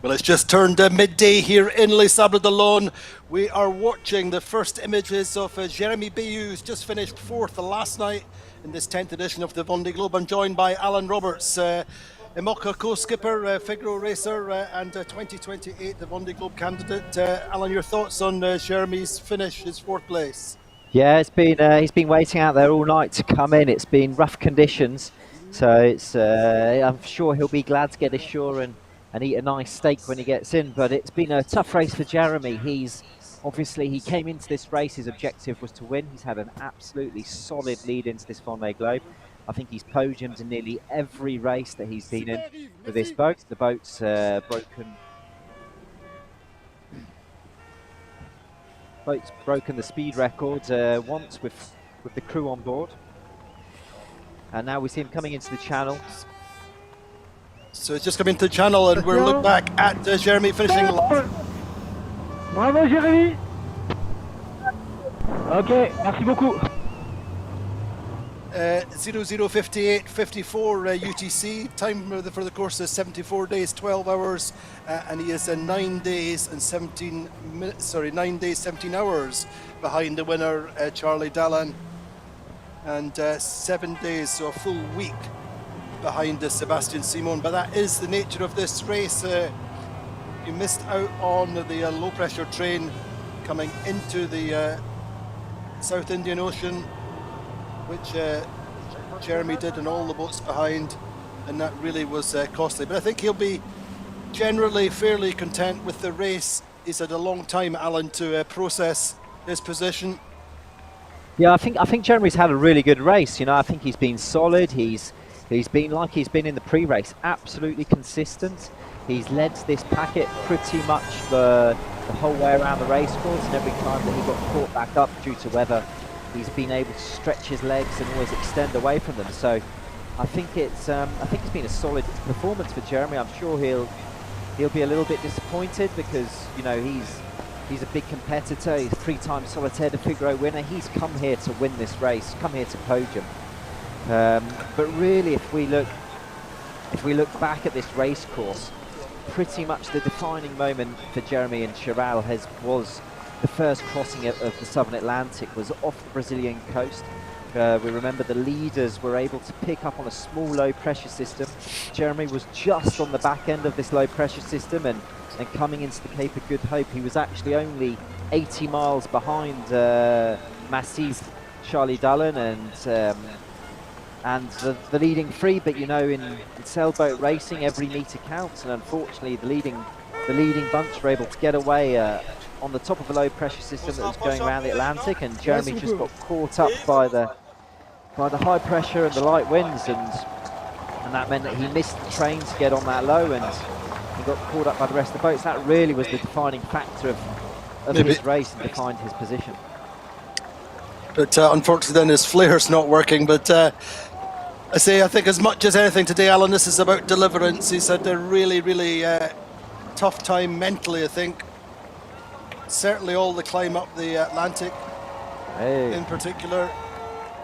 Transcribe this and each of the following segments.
Well, it's just turned midday here in Les Sables d'Olonne. We are watching the first images of Jérémie Beyou, who's just finished fourth last night in this 10th edition of the Vendée Globe. I'm joined by Alan Roberts, IMOCA co-skipper, Figaro racer, and 2028 the Vendée Globe candidate. Alan, your thoughts on Jérémie's finish, his fourth place? Yeah, he's been waiting out there all night to come in. It's been rough conditions, so it's I'm sure he'll be glad to get ashore and eat a nice steak when he gets in. But it's been a tough race for Jérémie. He came into this race, his objective was to win. He's had an absolutely solid lead into this Vendée Globe. I think he's podiumed in nearly every race that he's been in with this boat. The boat's broken the speed record once with the crew on board, and now we see him coming into the channel. So it's just come into the channel, and we'll look back at Jérémie finishing last. Bravo Jérémie. Ok, merci beaucoup. 00:58:54 UTC. Time for the course is 74 days, 12 hours, and he is 9 days and 17 minutes. Sorry, 9 days, 17 hours behind the winner, Charlie Dallan, and 7 days, so a full week behind Sébastien Simon. But that is the nature of this race. You missed out on the low pressure train coming into the South Indian Ocean, which Jérémie did and all the boats behind, and that really was costly. But I think he'll be generally fairly content with the race. He's had a long time, Alan, to process his position. Yeah, I think Jérémie's had a really good race. You know, I think he's been solid. He's been like he's been in the pre-race, absolutely consistent. He's led this packet pretty much the whole way around the race course, and every time that he got caught back up due to weather, he's been able to stretch his legs and always extend away from them. So I think it's been a solid performance for Jérémie. I'm sure he'll be a little bit disappointed because, you know, he's a big competitor. He's 3-time Solitaire de Figaro winner. He's come here to win this race, come here to podium. But really, if we look back at this race course, pretty much the defining moment for Jérémie and Charal was the first crossing of the Southern Atlantic, was off the Brazilian coast. We remember the leaders were able to pick up on a small low pressure system. Jérémie was just on the back end of this low pressure system, and coming into the Cape of Good Hope, he was actually only 80 miles behind Massif Charlie Dallan and the leading three. But you know, in sailboat racing, every meter counts, and unfortunately the leading bunch were able to get away on the top of a low pressure system that was going around the Atlantic, and Jérémie just got caught up by the high pressure and the light winds, and that meant that he missed the train to get on that low, and he got caught up by the rest of the boats. That really was the defining factor of his race and defined his position. But unfortunately then his flare's not working. But I think as much as anything today, Alan, this is about deliverance. He's had a really, really tough time mentally, I think. Certainly all the climb up the Atlantic in particular.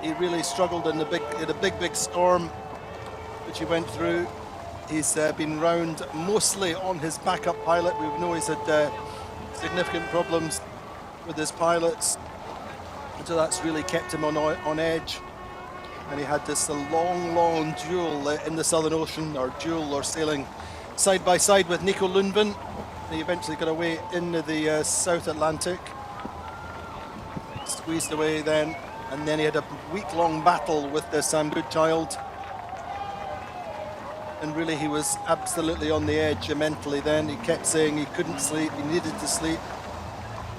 He really struggled in a big storm which he went through. He's been round mostly on his backup pilot. We know he's had significant problems with his pilots, so that's really kept him on edge. And he had this long duel in the Southern Ocean, or sailing side by side with Nico Lundven. He eventually got away into the South Atlantic, squeezed away then, and then he had a week-long battle with Sam Goodchild, and really he was absolutely on the edge mentally then. He kept saying he couldn't sleep, he needed to sleep,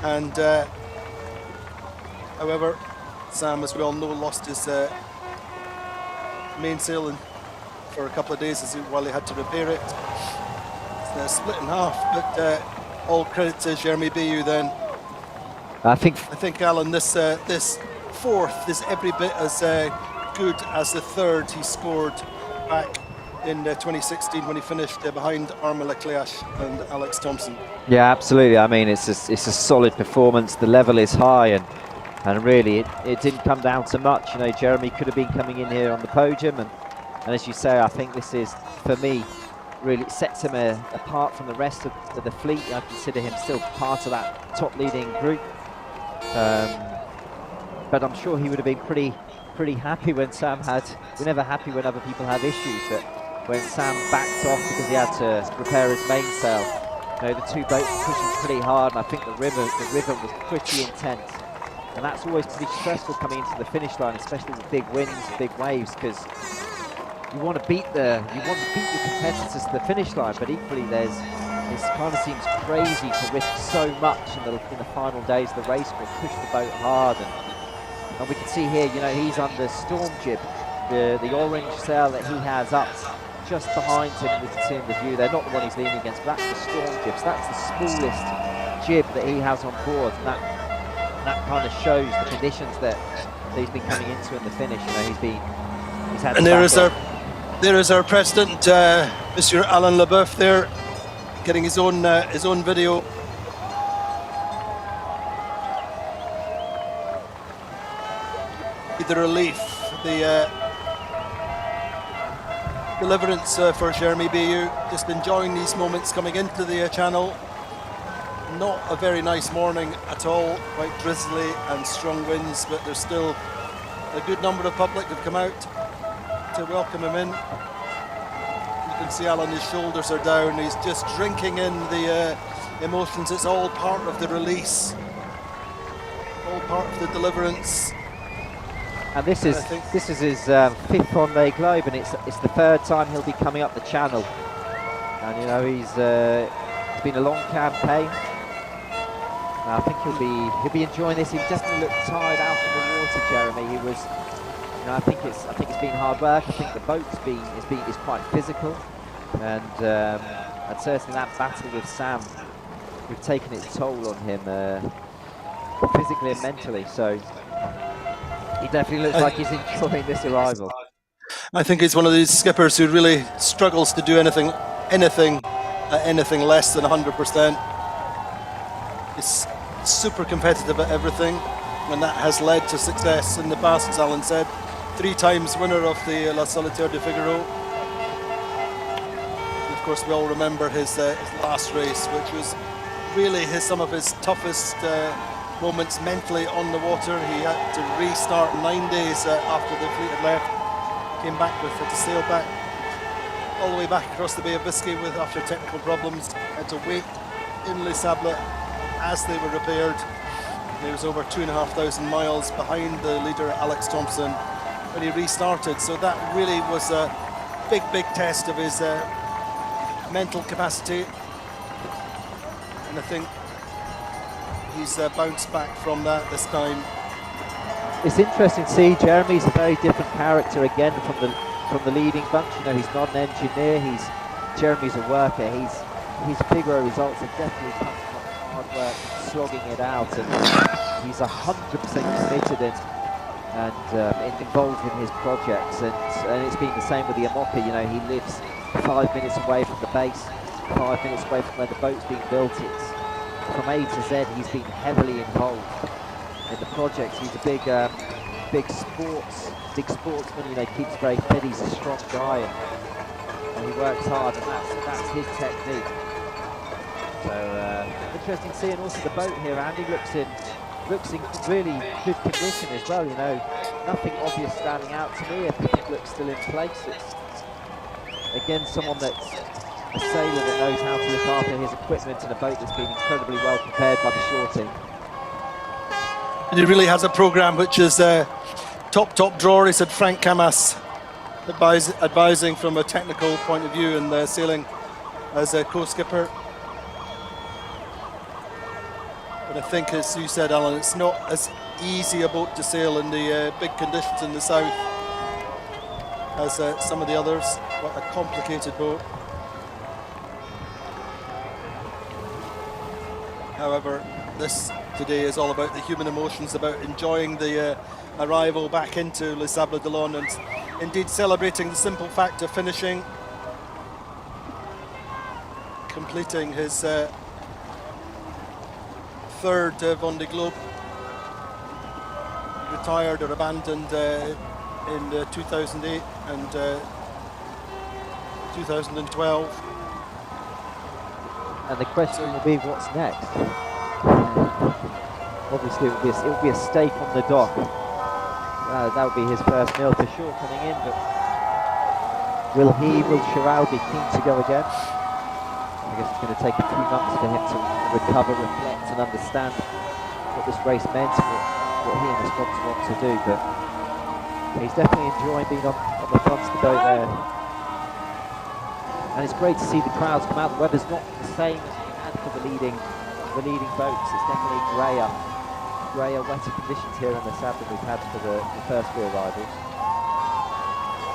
and however, Sam, as we all know, lost his mainsail for a couple of days while he had to repair it. Split in half, but all credit to Jérémie Beyou then. I think Alan, this fourth is every bit as good as the third he scored back in 2016 when he finished behind Armand Leclerc and Alex Thompson. Yeah, absolutely. I mean, it's a solid performance. The level is high, and really it didn't come down to much. You know, Jérémie could have been coming in here on the podium, and as you say, I think this is, for me, really sets him apart from the rest of the fleet. I consider him still part of that top leading group. But I'm sure he would have been pretty happy when Sam had. We're never happy when other people have issues, but when Sam backed off because he had to repair his mainsail, you know, the two boats were pushing pretty hard, and I think the river was pretty intense, and that's always pretty stressful coming into the finish line, especially with big winds, big waves, because you want to beat your competitors to the finish line, but equally this kind of seems crazy to risk so much in the final days of the race. We'll push the boat hard, and we can see here, you know, he's under storm jib, the orange sail that he has up just behind him. We can see in the view, they're not the one he's leaning against, but that's the storm jib. So that's the smallest jib that he has on board, and that kind of shows the conditions that he's been coming into in the finish. You know, he's had. And there is our president, Monsieur Alain Leboeuf, there, getting his own video. The relief, the deliverance for Jérémie Beyou, just enjoying these moments coming into the channel. Not a very nice morning at all, quite drizzly and strong winds, but there's still a good number of public have come out to welcome him in. You can see Alan, his shoulders are down, he's just drinking in the emotions. It's all part of the release, all part of the deliverance. And this is his fifth Vendée Globe, and it's the third time he'll be coming up the channel. And you know, it's been a long campaign. And I think he'll be enjoying this. He definitely looked tired out in the water, Jérémie. He was, you know, I think it's been hard work. I think the boat's is quite physical, and certainly that battle with Sam, we've taken its toll on him physically and mentally. So. He definitely looks like he's enjoying this arrival. I think he's one of these skippers who really struggles to do anything less than 100%. He's super competitive at everything, and that has led to success in the past, as Alan said. 3 times winner of the La Solitaire de Figaro. And of course, we all remember his last race, which was really some of his toughest moments mentally on the water. He had to restart 9 days after the fleet had left. Came back had to sail back all the way back across the Bay of Biscay after technical problems. Had to wait in Les Sables as they were repaired. He was over 2,500 miles behind the leader Alex Thompson when he restarted. So that really was a big test of his mental capacity, and I think he's bounced back from that this time. It's interesting to see Jérémie's a very different character again from the leading bunch. You know, he's not an engineer. Jérémie's a worker. His Figaro results have definitely come from hard work, slogging it out, and he's 100% committed and involved in his projects. And it's been the same with the Amoka. You know, he lives 5 minutes away from the base, 5 minutes away from where the boat's being built. From A to Z, he's been heavily involved in the projects. He's a big sportsman. You know, keeps very fit. He's a strong guy, and he works hard, and that's his technique. So interesting to see, and also the boat here, Andy, looks in really good condition as well. You know, nothing obvious standing out to me. Everything looks still in place. It's again someone that's a sailor that knows how to look after his equipment in a boat that's been incredibly well prepared by the shore team. And he really has a programme which is top drawer. He said Frank Camas advising from a technical point of view and sailing as a co-skipper. But I think, as you said, Alan, it's not as easy a boat to sail in the big conditions in the south as some of the others. Quite a complicated boat. However, this today is all about the human emotions, about enjoying the arrival back into Les Sables d'Olonne, and indeed celebrating the simple fact of finishing, completing his third Vendée Globe. Retired or abandoned in 2008 and 2012. And the question will be, what's next? Obviously, it will be a steak on the dock. That would be his first meal for sure coming in. But will Charal be keen to go again? I guess it's going to take a few months for him to recover, reflect, and understand what this race meant, what he and the sponsor want to do. But he's definitely enjoying being on the front of the boat there. And it's great to see the crowds come out. The weather's not the same as we had for the leading boats. It's definitely grayer, wetter conditions here on the Sab than we've had for the first few arrivals.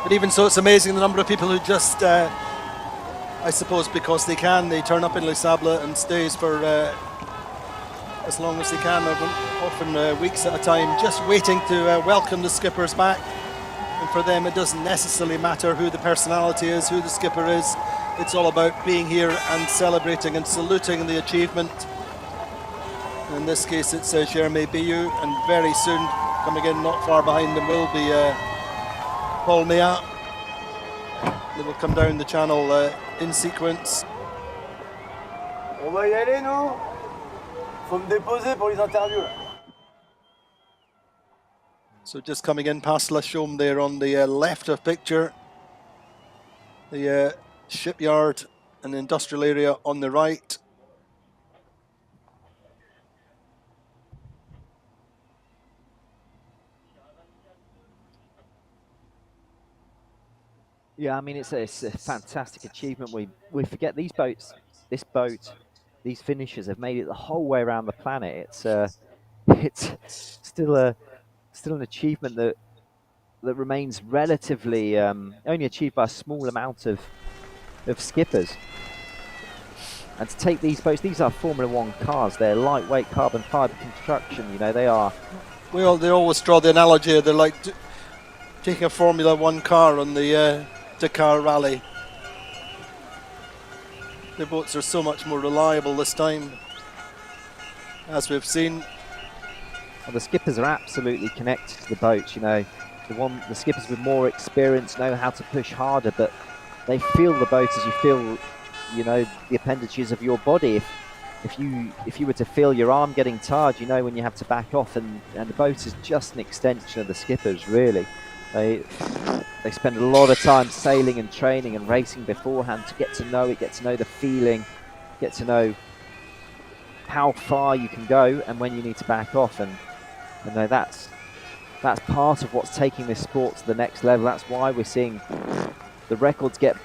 But even so, it's amazing the number of people who just, I suppose because they can, they turn up in Les Sables and stays for as long as they can, often weeks at a time, just waiting to welcome the skippers back. And for them, it doesn't necessarily matter who the personality is, who the skipper is. It's all about being here and celebrating and saluting the achievement. In this case, it's Jérémie Beyou, and very soon, coming in not far behind them, will be Paul Meilhat. They will come down the channel in sequence. On va y aller, nous? Faut me déposer pour les interviews, là. So just coming in past La Chaume there on the left of picture. The shipyard and the industrial area on the right. Yeah, I mean, it's a fantastic achievement. We forget these boats, these finishers have made it the whole way around the planet. It's still an achievement that remains relatively only achieved by a small amount of skippers. And to take these boats, these are Formula One cars. They're lightweight carbon fibre construction. You know, they are. They always draw the analogy. They're like taking a Formula One car on the Dakar Rally. The boats are so much more reliable this time, as we've seen. Well, the skippers are absolutely connected to the boats. You know, the skippers with more experience know how to push harder, but they feel the boat as you feel, you know, the appendages of your body. If you were to feel your arm getting tired, you know when you have to back off, and the boat is just an extension of the skippers, really. They spend a lot of time sailing and training and racing beforehand to get to know it, get to know the feeling, get to know how far you can go and when you need to back off. And you know, that's part of what's taking this sport to the next level. That's why we're seeing the records get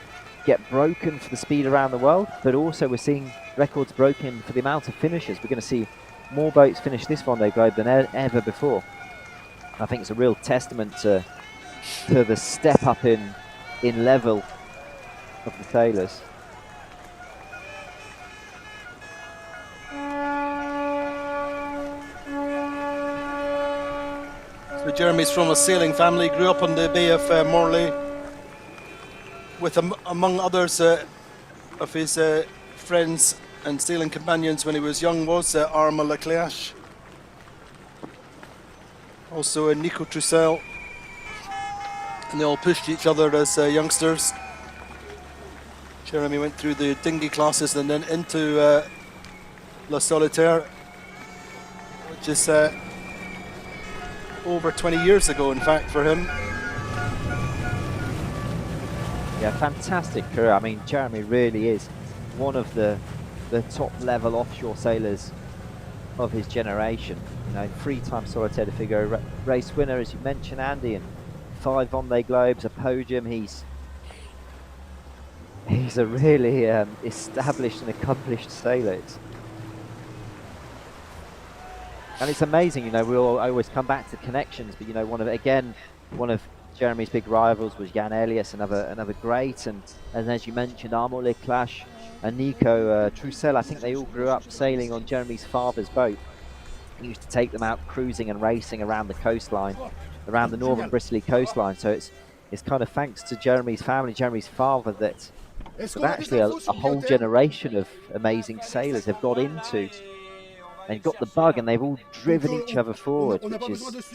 broken for the speed around the world, but also we're seeing records broken for the amount of finishers. We're going to see more boats finish this Vendée Globe than ever before. I think it's a real testament to the step up in level of the sailors. So Jérémie's from a sailing family, grew up on the Bay of Morlaix, with among others of his friends and sailing companions when he was young was Armand Leclerc, also Nico Troussel, and they all pushed each other as youngsters. Jérémie went through the dinghy classes and then into La Solitaire, which is over 20 years ago, in fact, for him. Yeah, fantastic career. I mean, Jérémie really is one of the top level offshore sailors of his generation. You know, 3-time Solitaire de Figaro race winner, as you mentioned, Andy, and 5 Vendée Globes, a podium. He's a really established and accomplished sailor. And it's amazing, you know, I always come back to connections, but you know, one of Jérémie's big rivals was Jan Elias, another great, and as you mentioned, Armand Leclerc and Nico Troussel. I think they all grew up sailing on Jérémie's father's boat. He used to take them out cruising and racing around the coastline, around the northern Bristly coastline. So it's kind of thanks to Jérémie's family, Jérémie's father, that actually a whole generation of amazing sailors have got into and got the bug, and they've all driven each other forward, which is,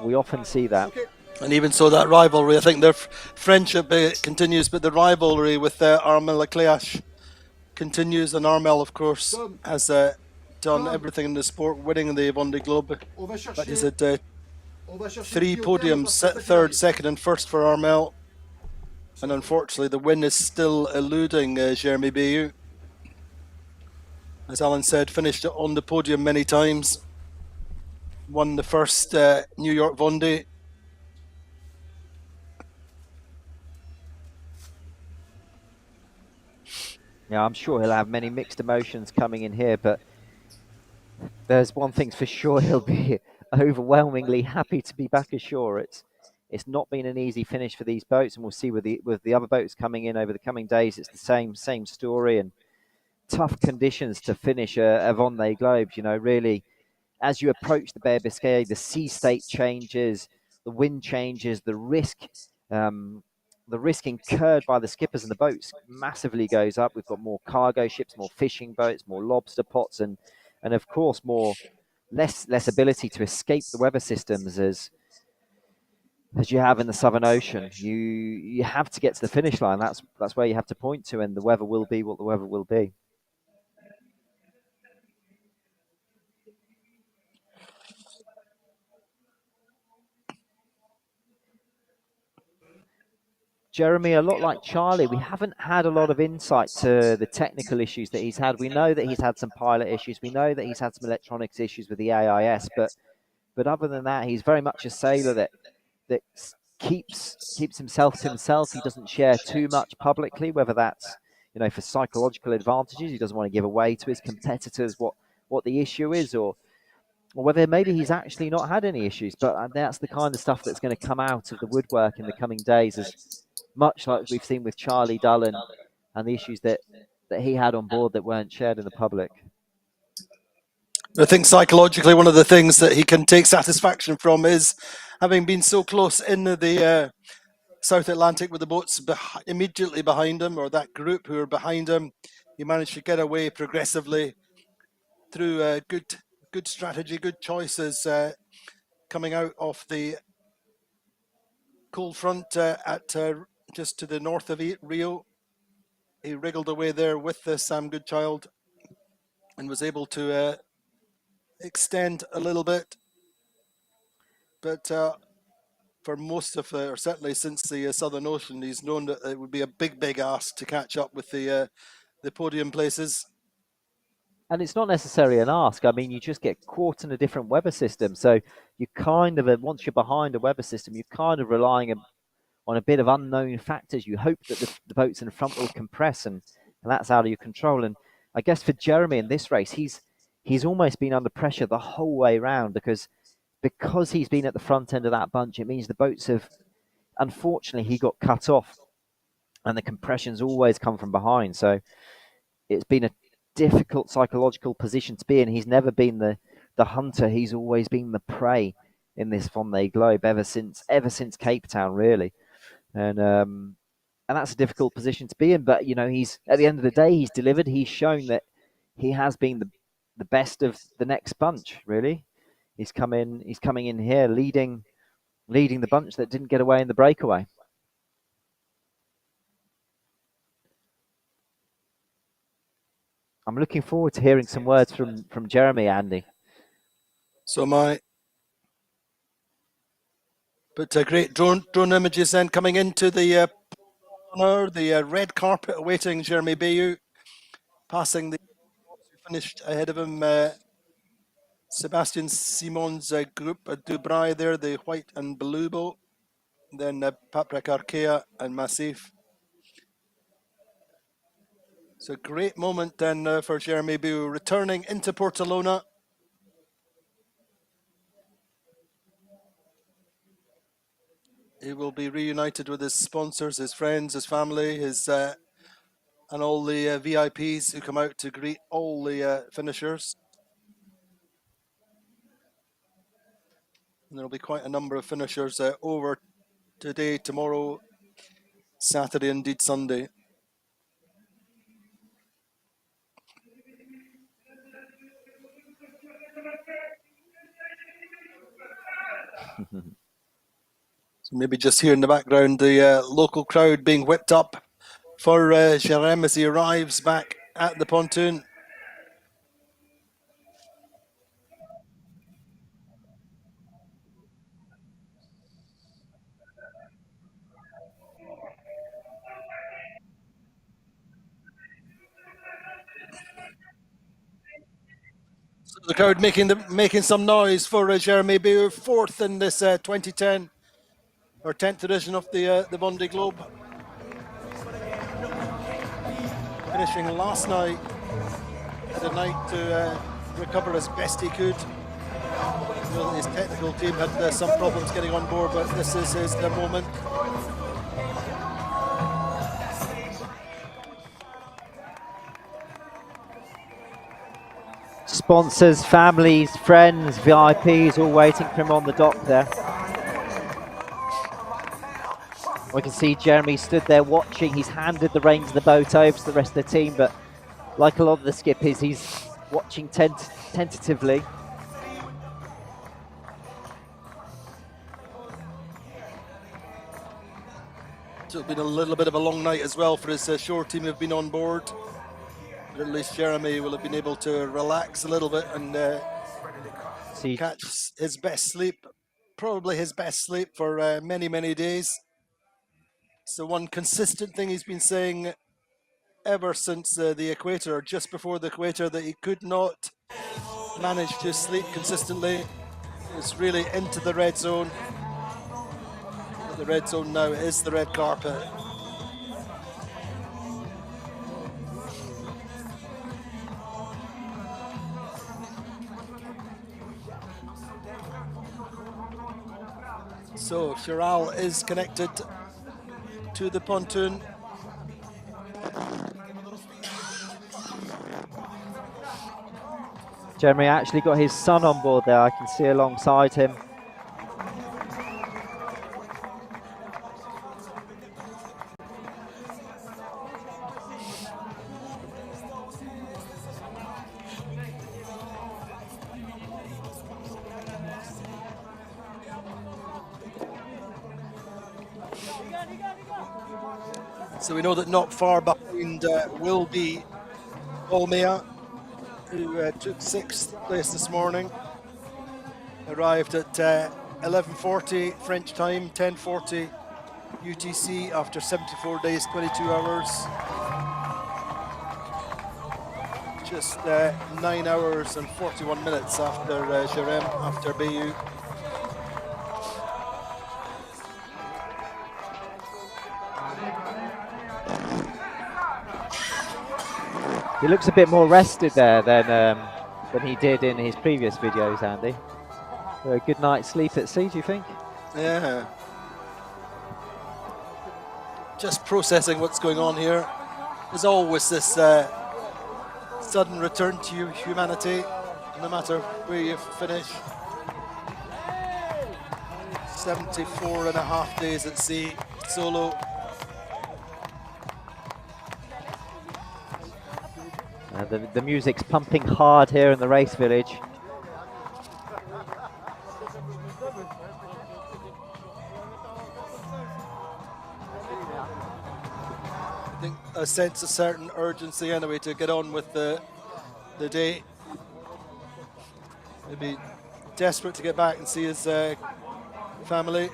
we often see that. And even so, that rivalry, I think their friendship continues, but the rivalry with Armand Leclerc continues, and Armel, of course, has done everything in the sport, winning the Vendée Globe. But he's had 3 podiums, third, second, and first for Armel. And unfortunately, the win is still eluding Jérémie Beyou. As Alan said, finished on the podium many times. Won the first New York Vendée. Yeah, I'm sure he'll have many mixed emotions coming in here, but there's one thing's for sure, he'll be overwhelmingly happy to be back ashore. It's not been an easy finish for these boats, and we'll see with the other boats coming in over the coming days. It's the same story, and tough conditions to finish a Vendée Globe. You know, really, as you approach the Bay of Biscay, the sea state changes, the wind changes, the risk incurred by the skippers and the boats massively goes up. We've got more cargo ships, more fishing boats, more lobster pots, and of course less ability to escape the weather systems as you have in the Southern Ocean. You have to get to the finish line. That's where you have to point to, and the weather will be what the weather will be. Jeremy, a lot like Charlie, we haven't had a lot of insight to the technical issues that he's had. We know that he's had some pilot issues. We know that he's had some electronics issues with the AIS, but other than that, he's very much a sailor that keeps himself to himself. He doesn't share too much publicly, whether that's, you know, for psychological advantages. He doesn't want to give away to his competitors what the issue is, or whether maybe he's actually not had any issues. But that's the kind of stuff that's going to come out of the woodwork in the coming days, as much like we've seen with Charlie Dullen and the issues that he had on board that weren't shared in the public. I think psychologically, one of the things that he can take satisfaction from is having been so close in the South Atlantic with the boats immediately behind him, or that group who are behind him. He managed to get away progressively through good strategy, good choices, coming out of the cold front at just to the north of Rio. He wriggled away there with Sam Goodchild and was able to extend a little bit. But for most of, or certainly since the Southern Ocean, he's known that it would be a big ask to catch up with the podium places. And it's not necessarily an ask. I mean, you just get caught in a different weather system. So you kind of, once you're behind a weather system, you're kind of relying on a bit of unknown factors. You hope that the boats in front will compress, and that's out of your control. And I guess for Jeremy in this race, he's almost been under pressure the whole way around because he's been at the front end of that bunch. It means the boats have, unfortunately, he got cut off, and the compression's always come from behind. So it's been a difficult psychological position to be in. He's never been the hunter. He's always been the prey in this Vendée Globe ever since Cape Town, really. And that's a difficult position to be in. But, you know, he's, at the end of the day, he's delivered. He's shown that he has been the best of the next bunch, really. He's coming in here leading the bunch that didn't get away in the breakaway. I'm looking forward to hearing some words from Jeremy, Andy. So am I. But great drone images then coming into the red carpet awaiting Jérémie Beyou, passing the finished ahead of him. Sebastian Simon's group at Dubrai there, the white and blue boat. Then Paprec Arkea and Massif. It's a great moment then for Jérémie Beyou, returning into Portelona. He will be reunited with his sponsors, his friends, his family, his and all the VIPs who come out to greet all the finishers. And there'll be quite a number of finishers over today, tomorrow, Saturday, indeed Sunday. So maybe just here in the background, the local crowd being whipped up for Jérémie as he arrives back at the pontoon. So the crowd making some noise for Jérémie Beyou, fourth in this 2010 or 10th edition of the Vendée Globe. Finishing last night, had a night to recover as best he could. Well, his technical team had some problems getting on board, but this is his moment. Sponsors, families, friends, VIPs all waiting for him on the dock there. We can see Jérémie stood there watching. He's handed the reins of the boat over to the rest of the team, but like a lot of the skippers, he's watching tentatively. So it's been a little bit of a long night as well for his shore team who've been on board. But at least Jérémie will have been able to relax a little bit and catch his best sleep, probably his best sleep for many, many days. So one consistent thing he's been saying ever since the equator, or just before the equator, that he could not manage to sleep consistently. It's really into the red zone. The red zone now is the red carpet. So Charal is connected to the pontoon. Jérémie actually got his son on board there, I can see alongside him. So we know that not far behind will be Paul Meilhat, who took 6th place this morning. Arrived at 11:40 French time, 10:40 UTC after 74 days, 22 hours. Just 9 hours and 41 minutes after Jérémie, after Beyou. He looks a bit more rested there than he did in his previous videos, Andy. A good night's sleep at sea, do you think? Yeah. Just processing what's going on here. There's always this sudden return to humanity, no matter where you finish. 74 and a half days at sea, solo. The music's pumping hard here in the race village. I think I sense a certain urgency anyway to get on with the day. Maybe desperate to get back and see his family.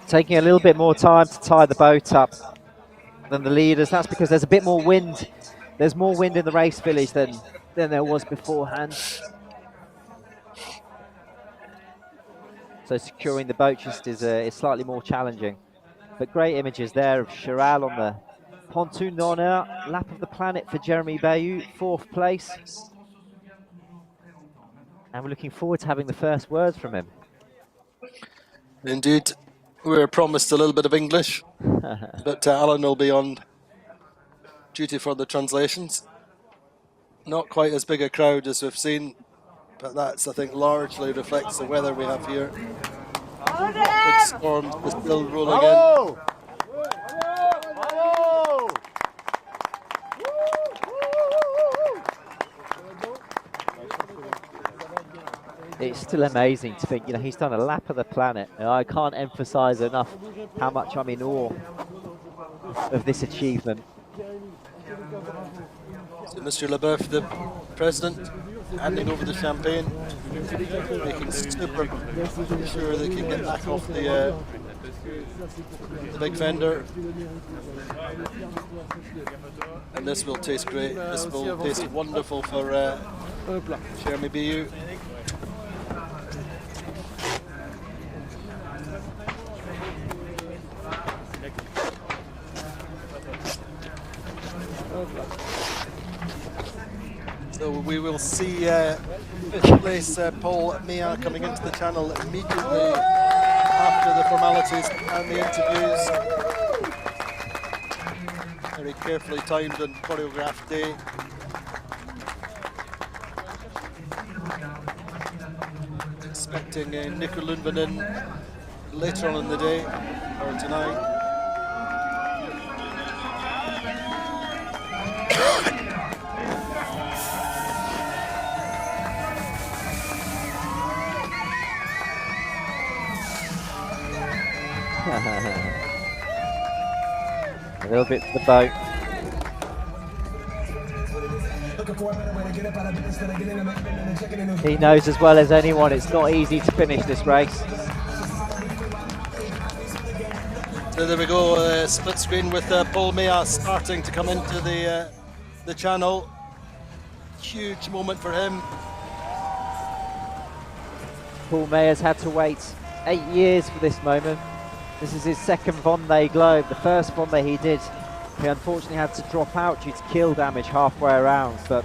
Taking a little bit more time to tie the boat up than the leaders. That's because there's a bit more wind. There's more wind in the race village than there was beforehand. So securing the boat just is slightly more challenging. But great images there of Charal on the pontoon d'honneur. Lap of the planet for Jérémie Beyou, 4th place. And we're looking forward to having the first words from him. Indeed. We were promised a little bit of English, but Alan will be on duty for the translations. Not quite as big a crowd as we've seen, but that's, I think, largely reflects the weather we have here. Big storm is still rolling in. It's still amazing to think, you know, he's done a lap of the planet. And I can't emphasize enough how much I'm in awe of this achievement. So Mr. Leboeuf, the president, handing over the champagne, making super sure they can get back off the big fender. And this will taste great. This will taste wonderful for Jérémie Beyou. So we will see fifth place Paul Meilhat coming into the channel immediately after the formalities and the interviews. Very carefully timed and choreographed day. Expecting Nico Lundvenen later on in the day or tonight. A little bit to the boat. He knows as well as anyone it's not easy to finish this race. So there we go, split screen with Paul Meilhat starting to come into the channel. Huge moment for him. Paul Meilhat's had to wait 8 years for this moment. This is his second Vendée Globe. The first Vendée he did, he unfortunately had to drop out due to keel damage halfway around. But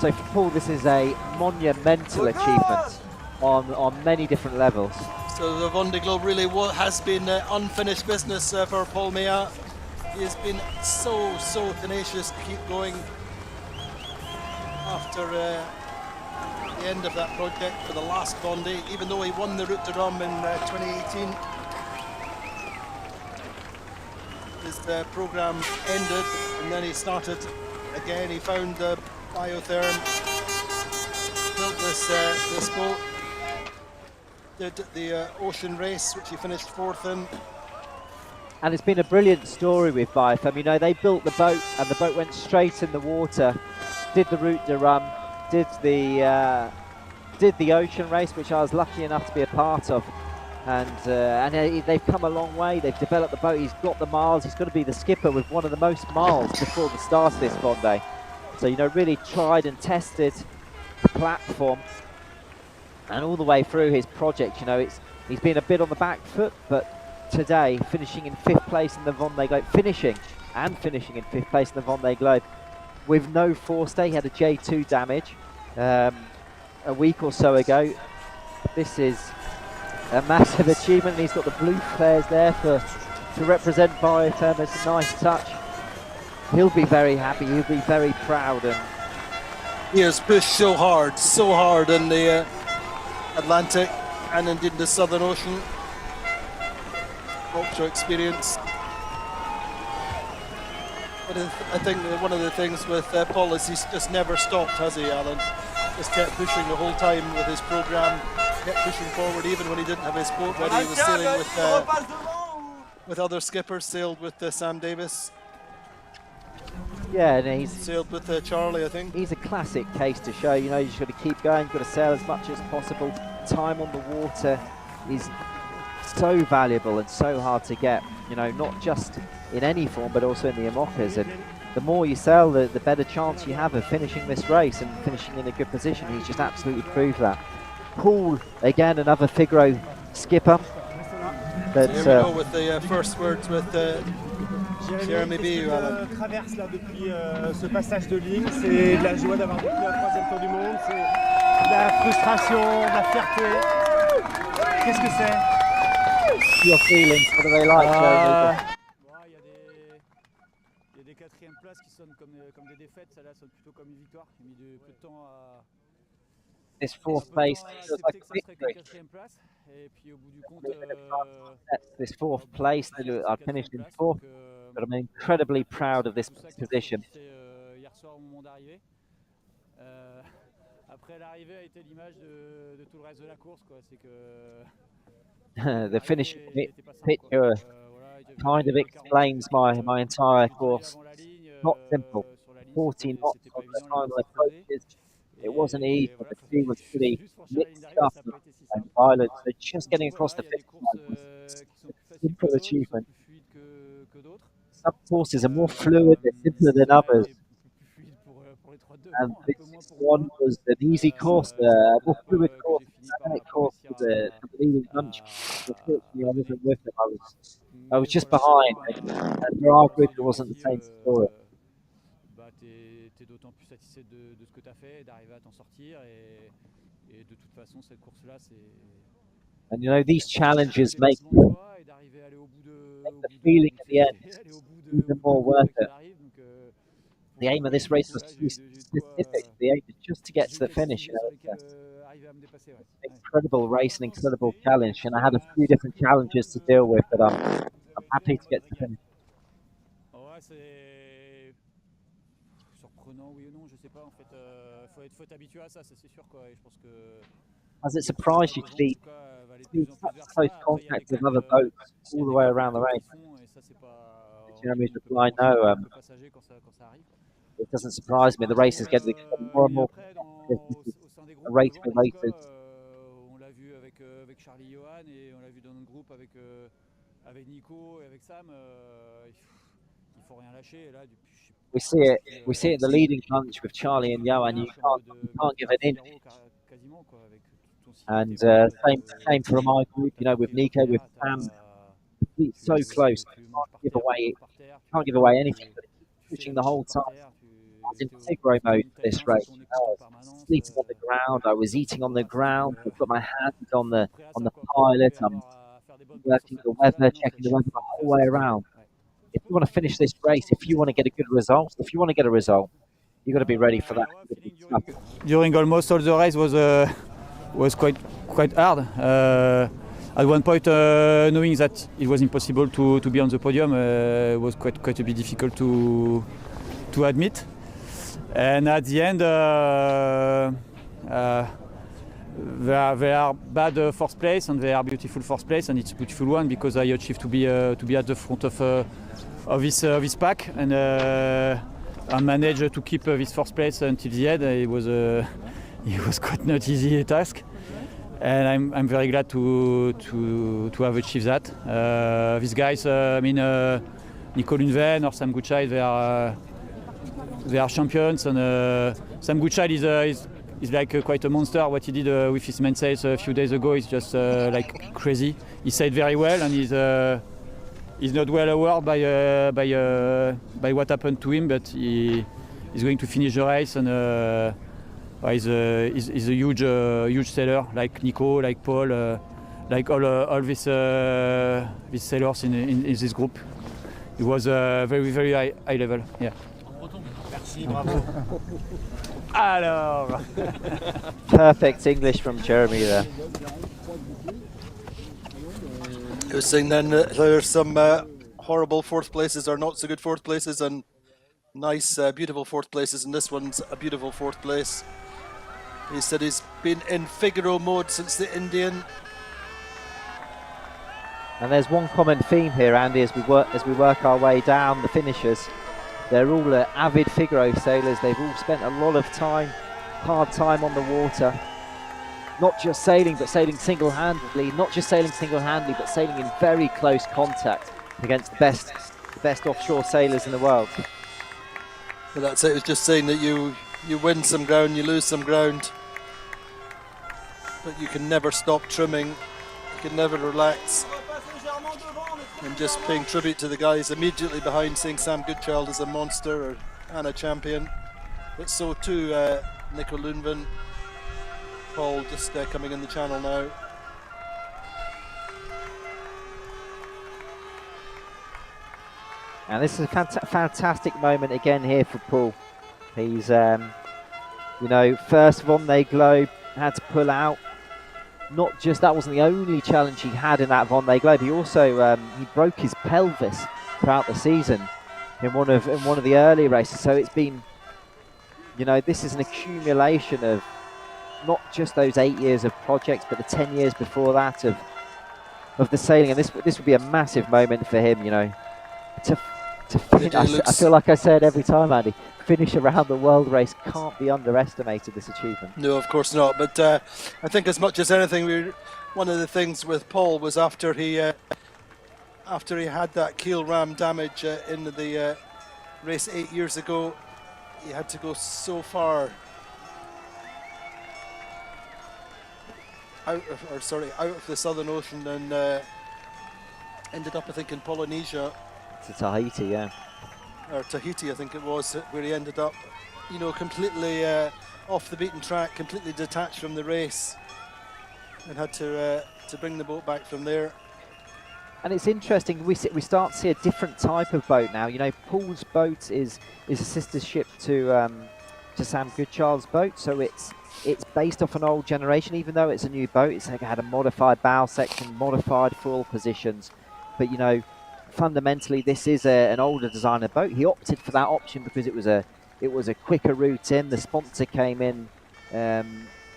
so for Paul, this is a monumental achievement on many different levels. So the Vendée Globe really has been unfinished business for Paul Meilhat. He has been so tenacious to keep going after the end of that project for the last Vendée, even though he won the Route de Rome in 2018. His program ended and then he started again. He found Biotherm, built this boat, did the ocean race, which he finished 4th in. And it's been a brilliant story with Biotherm. You know, they built the boat and the boat went straight in the water, did the Route de Rome, did the ocean race, which I was lucky enough to be a part of. And they've come a long way. They've developed the boat. He's got the miles. He's going to be the skipper with one of the most miles before the start of this Vendée. So, you know, really tried and tested the platform and all the way through his project. You know, he's been a bit on the back foot, but today finishing in 5th place in the Vendée Globe, finishing in 5th place in the Vendée Globe with no forestay. He had a J2 damage a week or so ago. This is a massive achievement. He's got the blue flares there to represent Biotherm. It's a nice touch. He'll be very happy. He'll be very proud. And he has pushed so hard in the Atlantic and indeed the Southern Ocean. Ultra experience. But I think one of the things with Paul is he's just never stopped, has he, Alan? Just kept pushing the whole time with his program. Kept pushing forward even when he didn't have his boat ready. He was sailing with other skippers, sailed with Sam Davis. Yeah, and he's sailed with Charlie, I think. He's a classic case to show, you know, you just got to keep going, you've got to sail as much as possible. Time on the water is so valuable and so hard to get, you know, not just in any form, but also in the IMOCAs. And the more you sail, the better chance you have of finishing this race and finishing in a good position. He's just absolutely proved that. Paul, again, another Figaro skipper. Here we go with the first words with Jérémie Beyou. Traverse là depuis ce passage de ligne, c'est de la joie d'avoir vécu un 3e tour du monde, c'est de la frustration, de la fierté. Qu'est-ce que c'est? Your feelings, what do they like, Jérémie? Il y a des 4e places qui sonnent comme des défaites, celle-là sonne plutôt comme une victoire. J'ai mis peu de temps à... This 4th place feels like a victory. This 4th place, I finished in 4th, but I'm incredibly proud of this position. The finish picture kind of explains my entire course. Not simple. 40 knots on the final approaches. It wasn't easy. The sea was pretty mixed up and violent. So just getting across the finish line was a simple achievement. Some courses are more fluid, they're simpler than others. And this one was an easy course, a more fluid course, a dynamic course for the leading bunch. Unfortunately, I wasn't with them. I was just behind, and for our group, it wasn't the same story. And you know, these challenges make the feeling at the end even more worth it. The aim of this race was too specific. The aim is just to get to the finish. You know, incredible race, an incredible challenge, and I had a few different challenges to deal with, but I'm happy to get to the finish. Has it surprised you to be in such close contact with other boats all the way around the race? Jeremy's reply, no. It doesn't surprise me. The race is getting more and more competitive. A race for racers. We see it in the leading bunch with Charlie and Johan. You can't give an inch. And same for my group. You know, with Nico, with Sam, so close. Can't give away anything. But pushing the whole time. I was in Figaro mode for this race. I was sleeping on the ground. I was eating on the ground. I've got my hands on the pilot. I'm working the weather, checking the weather the whole way around. If you want to finish this race, if you want to get a good result, you've got to be ready for that. During almost all the race was quite hard. At one point, knowing that it was impossible to be on the podium, was quite a bit difficult to admit. And at the end, there are bad fourth place and there are beautiful fourth place, and it's a beautiful one because I achieved to be at the front of this pack, and I managed to keep this fourth place until the end. It was quite not easy task, and I'm very glad to have achieved that. These guys, Nico Lundven or Sam Gutschild, they are champions, and Sam Gutschild is like quite a monster. What he did with his mainsails a few days ago is just like crazy. He sailed very well, and he's not well aware by what happened to him, but he's going to finish the race, and he's a huge sailor, like Nico, like Paul, like all these sailors in this group. It was very, very high level. Yeah. Merci, bravo. Alors, perfect English from Jeremy there. He was saying then that there's some horrible fourth places or not so good fourth places, and nice, beautiful fourth places, and this one's a beautiful fourth place. He said he's been in Figaro mode since the Indian. And there's one common theme here, Andy, as we work our way down the finishers. They're all avid Figaro sailors. They've all spent a lot of time, hard time on the water. Not just sailing, but sailing single-handedly. Not just sailing single-handedly, but sailing in very close contact against the best offshore sailors in the world. Well, that's it. It was just saying that you win some ground, you lose some ground, but you can never stop trimming. You can never relax. And just paying tribute to the guys immediately behind, saying Sam Goodchild is a monster and a champion. But so too Nico Lundven. Paul just coming in the channel now. And this is a fantastic moment again here for Paul. He's, first Vendée Globe, had to pull out. Not just that wasn't the only challenge he had in that Vendée Globe. He also he broke his pelvis throughout the season in one of the early races. So it's been, this is an accumulation of not just those 8 years of projects, but the 10 years before that of the sailing. And this would be a massive moment for him, you know, to finish. I feel like I said every time, Andy, finish around the world race can't be underestimated, this achievement. No, of course not. But I think as much as anything, one of the things with Paul was after he had that keel ram damage in the race 8 years ago, he had to go so far out of the Southern Ocean and ended up, I think, in Polynesia. To Tahiti, yeah. Or Tahiti, I think it was, where he ended up, you know, completely off the beaten track, completely detached from the race, and had to bring the boat back from there. And it's interesting, we start to see a different type of boat now. You know, Paul's boat is a sister ship to Sam Goodchild's boat, so it's based off an old generation. Even though it's a new boat, it's had a modified bow section, modified fuel positions, but you know, fundamentally this is an older designer boat. He opted for that option because it was a quicker route in. The sponsor came in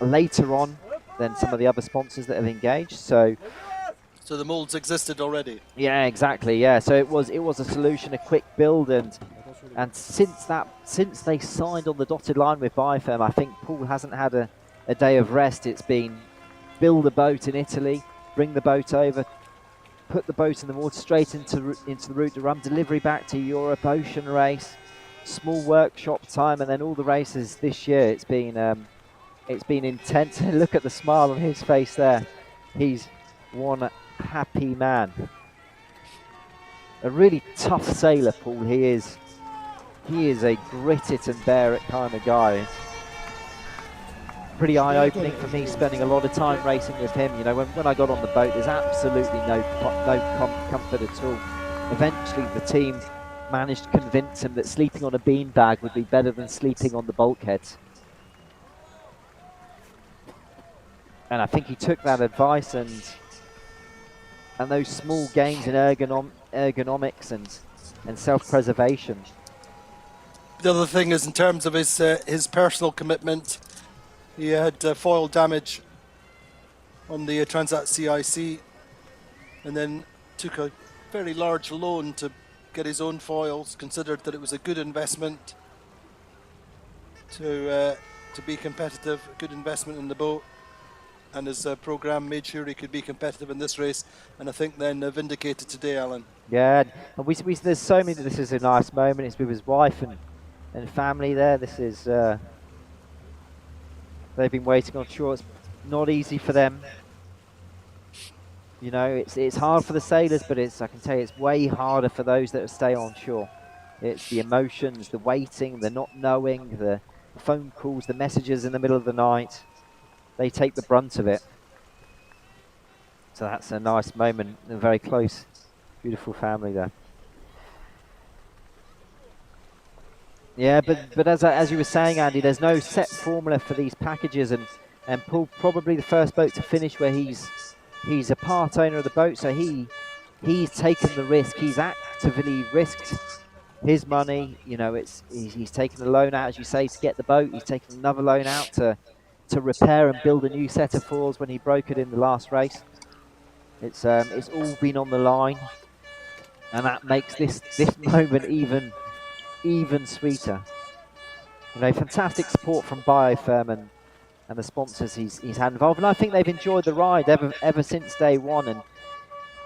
later on than some of the other sponsors that have engaged, so the molds existed already. Yeah, exactly. Yeah, so it was a solution, a quick build, and since they signed on the dotted line with Biotherm, I think Paul hasn't had a day of rest. It's been build a boat in Italy, bring the boat over, put the boat in the water, straight into the route to run, delivery back to Europe, ocean race, small workshop time, and then all the races this year. It's been intense. Look at the smile on his face there. He's one happy man. A really tough sailor, Paul. He is a grit it and bear it kind of guy. Pretty eye-opening for me, spending a lot of time racing with him. You know, when I got on the boat, there's absolutely no comfort at all. Eventually the team managed to convince him that sleeping on a beanbag would be better than sleeping on the bulkheads. And I think he took that advice, and those small gains in ergonomics and self-preservation. The other thing is, in terms of his personal commitment, he had foil damage on the Transat CIC, and then took a very large loan to get his own foils. Considered that it was a good investment to be competitive, a good investment in the boat. And his programme made sure he could be competitive in this race, and I think then vindicated today, Alan. Yeah, and there's so many. This is a nice moment. It's with his wife and family there. This is they've been waiting on shore. It's not easy for them. You know, it's hard for the sailors, but I can tell you, it's way harder for those that stay on shore. It's the emotions, the waiting, the not knowing, the phone calls, the messages in the middle of the night. They take the brunt of it. So that's a nice moment, a very close, beautiful family there. Yeah, but as you were saying, Andy, there's no set formula for these packages, and Paul probably the first boat to finish where he's a part owner of the boat, so he's taken the risk. He's actively risked his money. You know, he's taken a loan out, as you say, to get the boat. He's taken another loan out to repair and build a new set of foils when he broke it in the last race. It's all been on the line, and that makes this moment even sweeter. You know, fantastic support from Biotherm and the sponsors he's had involved, and I think they've enjoyed the ride ever since day one. And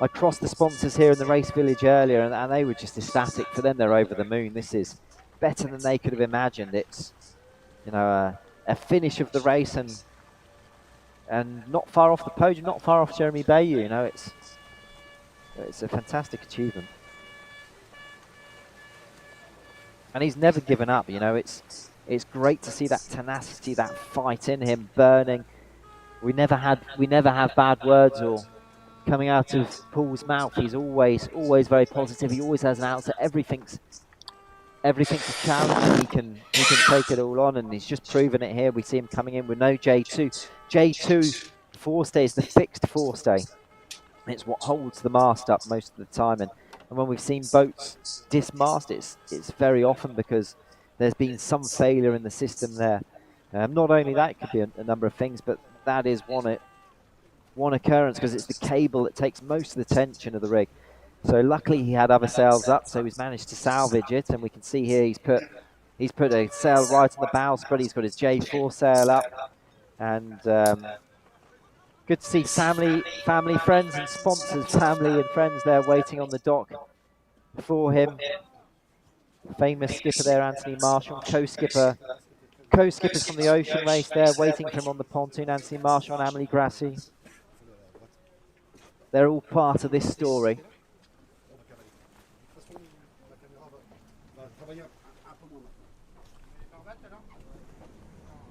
I crossed the sponsors here in the race village earlier, and they were just ecstatic. For them, they're over the moon. This is better than they could have imagined. It's, you know, a finish of the race, and not far off the podium, not far off Jérémie Beyou. You know, it's a fantastic achievement, and he's never given up. You know, it's great to see that tenacity, that fight in him, burning. We never have bad words or coming out of Paul's mouth. He's always very positive. He always has an answer. Everything's a challenge. He can take it all on, and he's just proven it here. We see him coming in with no J2. J2 forestay is the fixed forestay. It's what holds the mast up most of the time, and when we've seen boats dismast, it's very often because there's been some failure in the system there. Not only that, it could be a number of things, but that is one occurrence because it's the cable that takes most of the tension of the rig. So luckily he had other sails up, so he's managed to salvage it, and we can see here he's put a sail right on the bowsprit. He's got his J4 sail up, and good to see family, friends and sponsors, family and friends there waiting on the dock for him. Famous skipper there, Anthony Marshall, co-skippers from the Ocean Race there waiting for him on the pontoon, Anthony Marshall and Amélie Grassi. They're all part of this story.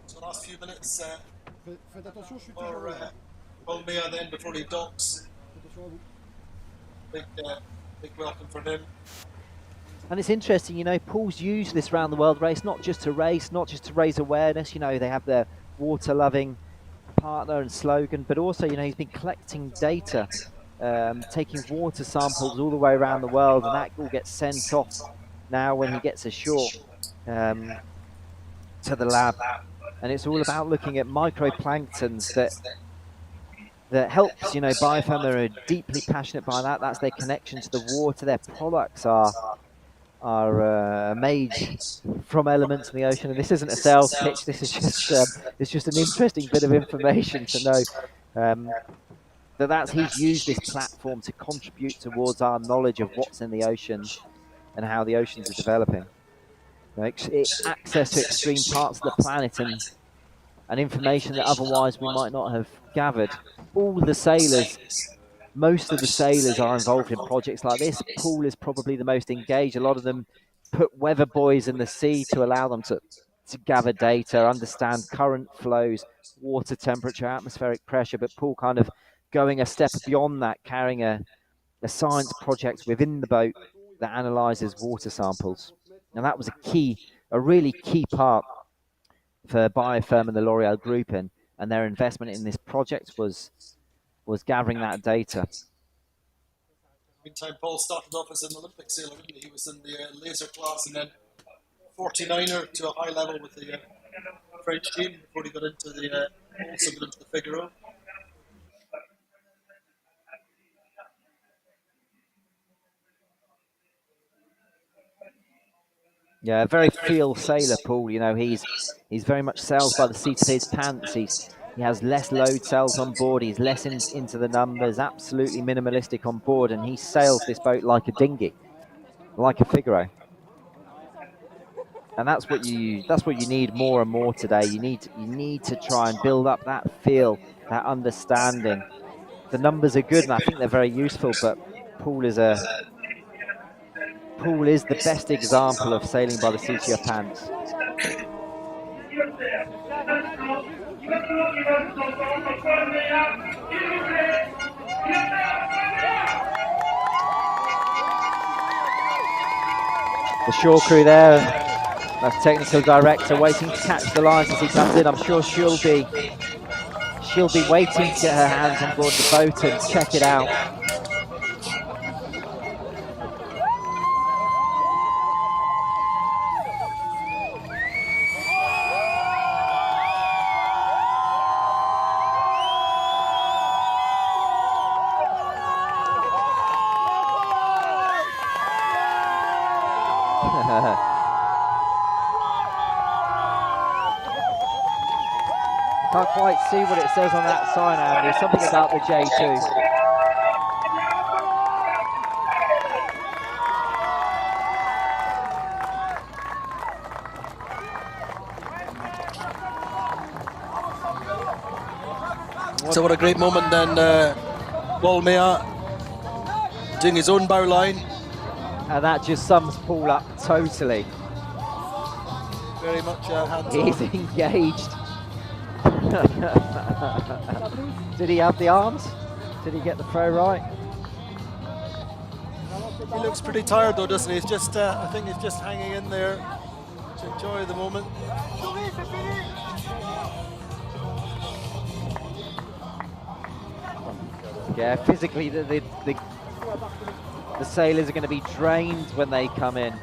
So last few minutes for Paul Meilhat then before he docks. Big welcome for him. And it's interesting, you know, Paul's used this round the world race not just to race, not just to raise awareness. You know, they have their water-loving partner and slogan, but also, you know, he's been collecting data, taking water samples all the way around the world, and that all gets sent off now when he gets ashore to the lab. And it's all about looking at microplanktons that helps, you know, Biotherm are deeply passionate by that. That's their connection to the water. Their products are made from elements in the ocean. And this isn't a sales pitch. This is just it's just an interesting bit of information to know that he's used this platform to contribute towards our knowledge of what's in the ocean and how the oceans are developing. You know, access to extreme parts of the planet and information that otherwise we might not have gathered. All the sailors, most of the sailors are involved in projects like this. Paul is probably the most engaged. A lot of them put weather buoys in the sea to allow them to gather data, understand current flows, water temperature, atmospheric pressure. But Paul kind of going a step beyond that, carrying a science project within the boat that analyzes water samples. And that was a really key part for Biotherm and the L'Oreal Group, and their investment in this project was gathering that data. Meantime, Paul started off as an Olympic sailor, didn't he? He was in the laser class and then 49er to a high level with the French team before he got into the Figaro. Yeah, a very field sailor, Paul. You know, he's very much sails by the seat of his pants. He has less load cells on board. He's less into the numbers. Absolutely minimalistic on board, and he sails this boat like a dinghy, like a Figaro. And that's what you need more and more today. You need to try and build up that feel, that understanding. The numbers are good, and I think they're very useful. But Paul is the best example of sailing by the seat of your pants. The shore crew there, the technical director waiting to catch the lines as he comes in. I'm sure she'll be waiting to get her hands on board the boat and check it out. Can't quite see what it says on that sign, Andy. Something about the J2. So what a great moment then, Paul Meilhat doing his own bow line. And that just sums Paul up totally. Very much hands He's on. engaged. Did he have the arms? Did he get the throw right? He looks pretty tired though, doesn't he? He's just, I think he's just hanging in there to enjoy the moment. Yeah, physically the sailors are going to be drained when they come in.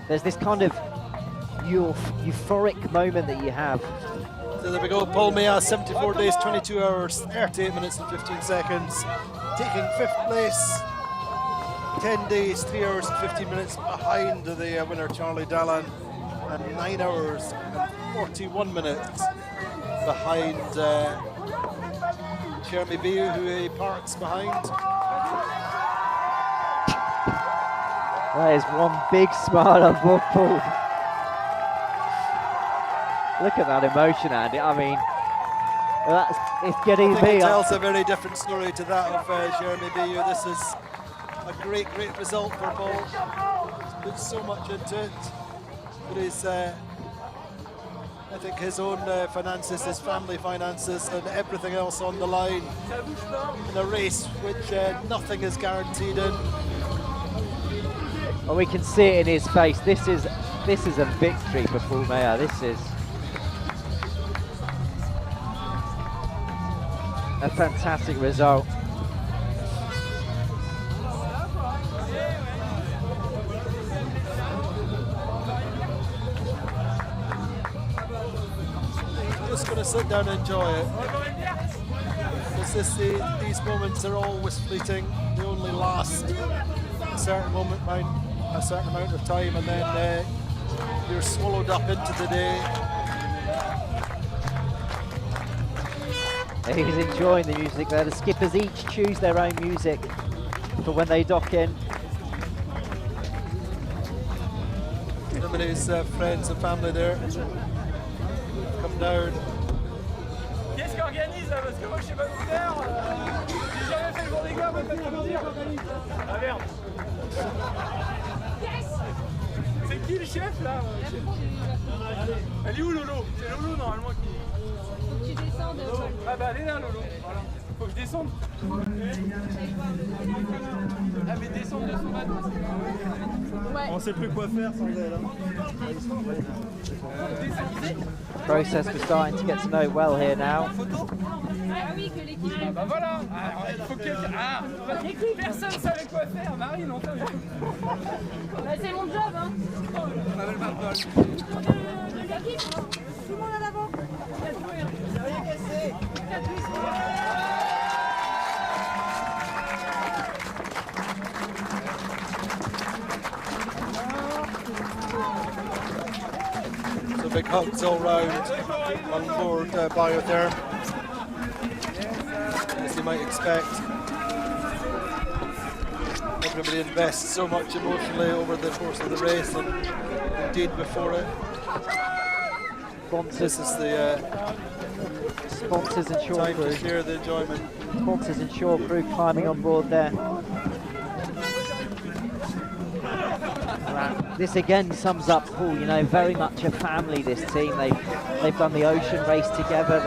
There's this kind of euphoric moment that you have. So there we go, Paul Meilhat, 74 days, 22 hours, 38 minutes and 15 seconds, taking 5th place. 10 days, 3 hours and 15 minutes behind the winner Charlie Dallan, and 9 hours and 41 minutes behind Jérémie Beyou, who he parks behind. That is one big smile on board Paul. Look at that emotion, Andy. I mean, it's getting I think me. it tells a very different story to that of Jérémie Beyou. This is a great result for Paul. He's put so much into it. But he's, I think, his own finances, his family finances, and everything else on the line in a race which nothing is guaranteed in. Well, we can see it in his face. This is a victory for Paul Meilhat. This is a fantastic result. Just going to sit down and enjoy it. Because these moments are always fleeting. They only last a certain amount of time, and then you're swallowed up into the day. He's enjoying the music there. The skippers each choose their own music for when they dock in. Him and his friends and family there come down. Qu'est-ce qu'ils organisent là? Parce que moi je sais pas vous faire. J'ai jamais fait le Vendée Globe, pas de vous dire. Ah merde. C'est qui le chef là? Elle est où Lolo? C'est Lolo normalement qui. Faut que tu descendes. Ah bah elle est là Lolo. Voilà. Faut que je descende. Ah mais descendre de son bateau. Ouais. On sait plus quoi faire sans elle. Process, we're starting to get to know it well here now. Ah oui, que l'équipe. Ah bah voilà. Alors, il faut que quelqu'un. Ah, personne savait quoi faire. Marie, non, t'as vu. Bah, c'est mon job, hein. On avait le marteau. De l'équipe. Tout le monde à l'avant. Rien cassé. So big hugs all round on board Biotherm, as you might expect. Everybody invests so much emotionally over the course of the race, and indeed before it. This is the Sponsors and shore time to crew. share the enjoyment. Sponsors and shore crew climbing on board there. This again sums up Paul, you know, very much a family, this team. They've done the ocean race together.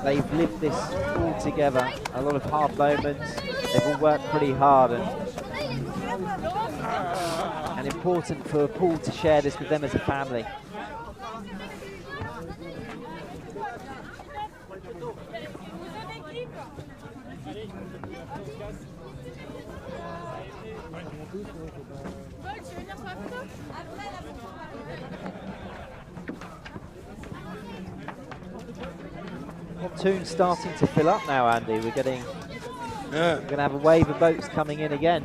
They've lived this all together. A lot of hard moments. They've all worked pretty hard, and important for Paul to share this with them as a family. Pontoon's starting to fill up now, Andy. We're going to have a wave of boats coming in again.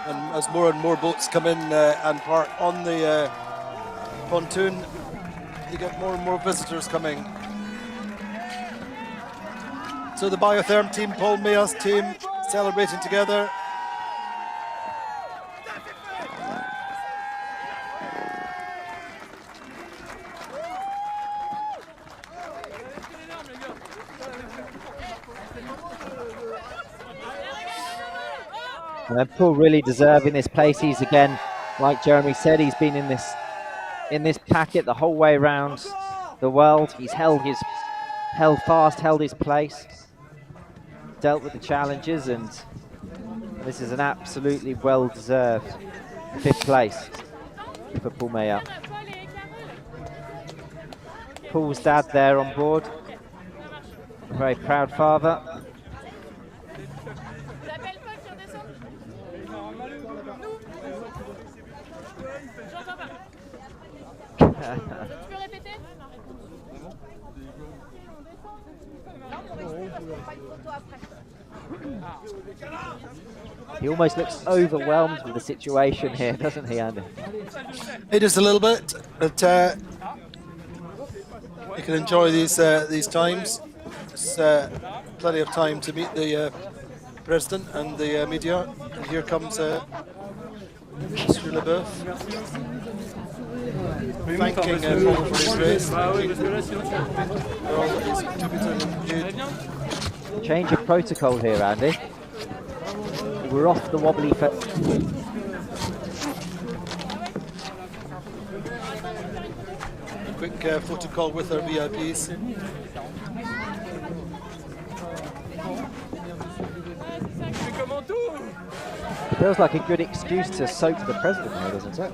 And as more and more boats come in and park on the pontoon, you get more and more visitors coming. So the Biotherm team, Paul Meilhat's team, celebrating together. And Paul really deserving this place. He's again, like Jeremy said, he's been in this packet the whole way around the world. He's held his place, dealt with the challenges, and this is an absolutely well-deserved 5th place for Paul Meilhat. Paul's dad there on board. A very proud father. J'appelle Paul sur descendre. J'entends pas. Tu peux répéter? He almost looks overwhelmed with the situation here, doesn't he, Andy? It is a little bit, but you can enjoy these times. There's plenty of time to meet the president and the media. And here comes Mr. Leboeuf. Thanking Paul for his race. For all that he's contributed. Change of protocol here, Andy. We're off the wobbly foot. A quick photo call with our VIPs. Feels like a good excuse to soak the president here, doesn't it?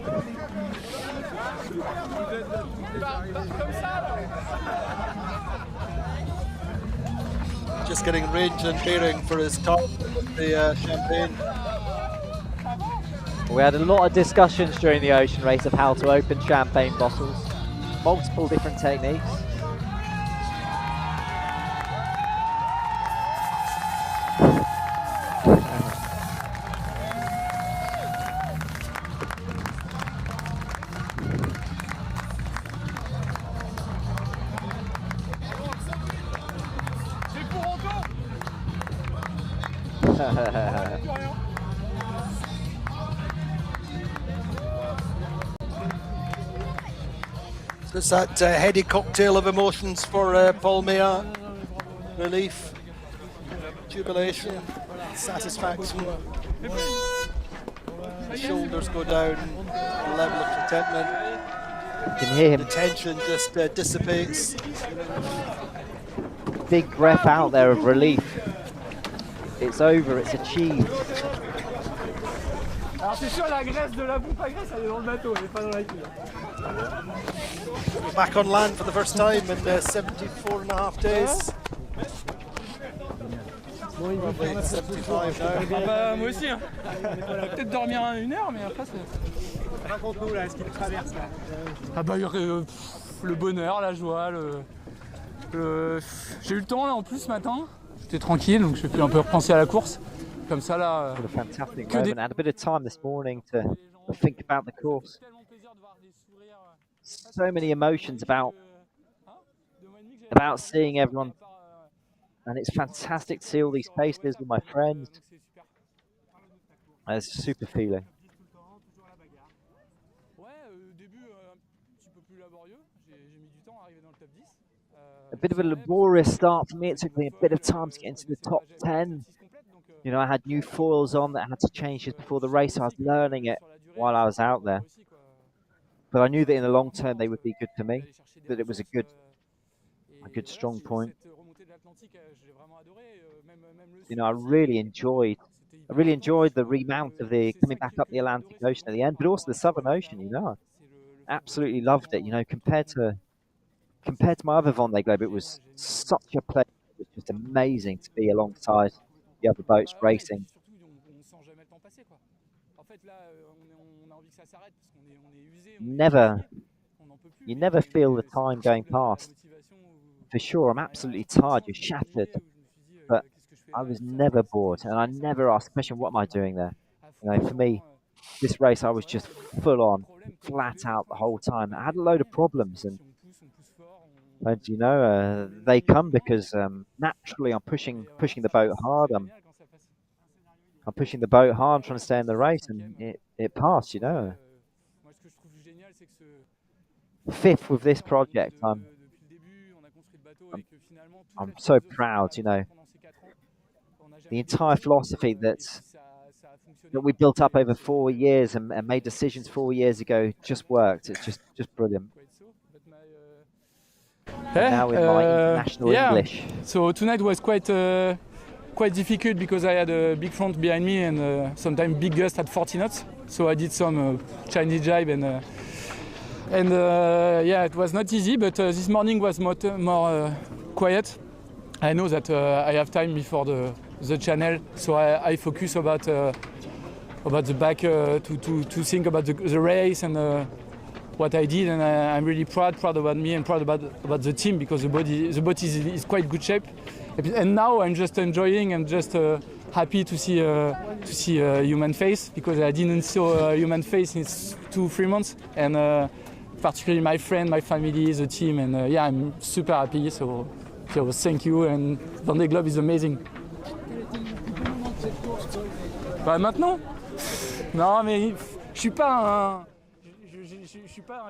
Just getting range and bearing for his top with the champagne. We had a lot of discussions during the ocean race of how to open champagne bottles. Multiple different techniques. It's that heady cocktail of emotions for Paul Meilhat. Relief, jubilation, satisfaction. The shoulders go down, the level of contentment. You can hear him. The tension just dissipates. Big breath out there of relief. It's over, it's achieved. Alors c'est sûr, la graisse de la pompe à graisse, elle est dans le bateau, elle est pas dans la cuve. We're back on land for the first time in 74 and a half days. Probably 75 now. Ah bah moi aussi, hein. Peut-être dormir 1 heure, mais après c'est... Raconte-nous là, ce qui te traverse là. Ah bah le bonheur, la joie, j'ai eu le temps là en plus ce matin. J'étais tranquille, donc je peux un peu repenser à la course. Comme ça là. What a fantastic moment. I had a bit of time this morning to think about the course. So many emotions about seeing everyone, and it's fantastic to see all these faces with my friends. It's a super feeling. A bit of a laborious start for me. It took me a bit of time to get into the top 10. You know, I had new foils on that I had to change just before the race. So I was learning it while I was out there. But I knew that in the long term they would be good for me. That it was a good strong point. You know, I really enjoyed the remount of the coming back up the Atlantic Ocean at the end, but also the Southern Ocean. You know, I absolutely loved it. You know, compared to my other Vendée Globe, it was such a pleasure. It was just amazing to be alongside the other boats racing. You never feel the time going past. For sure, I'm absolutely tired. You're shattered, but I was never bored, and I never asked the question, "What am I doing there?" You know, for me, this race, I was just full on, flat out the whole time. I had a load of problems, and you know, they come because naturally I'm pushing the boat hard. I'm pushing the boat hard, trying to stay in the race, and it passed. You know, fifth with this project. I'm so proud. You know, the entire philosophy that we built up over 4 years and made decisions 4 years ago just worked. It's just brilliant. Now with my international English. So tonight was quite difficult because I had a big front behind me and sometimes big gust at 40 knots. So I did some Chinese jibe and And yeah, it was not easy, but this morning was more quiet. I know that I have time before the channel, so I focus about the back to think about the race and what I did, and I'm really proud about me and proud about the team, because the boat is quite good shape. And now I'm just enjoying and just happy to see a human face, because I didn't see a human face in 2-3 months, and particularly my friend, my family, the team, and yeah, I'm super happy. So thank you, and Vendée Globe is amazing. Bah maintenant? Non, mais je suis pas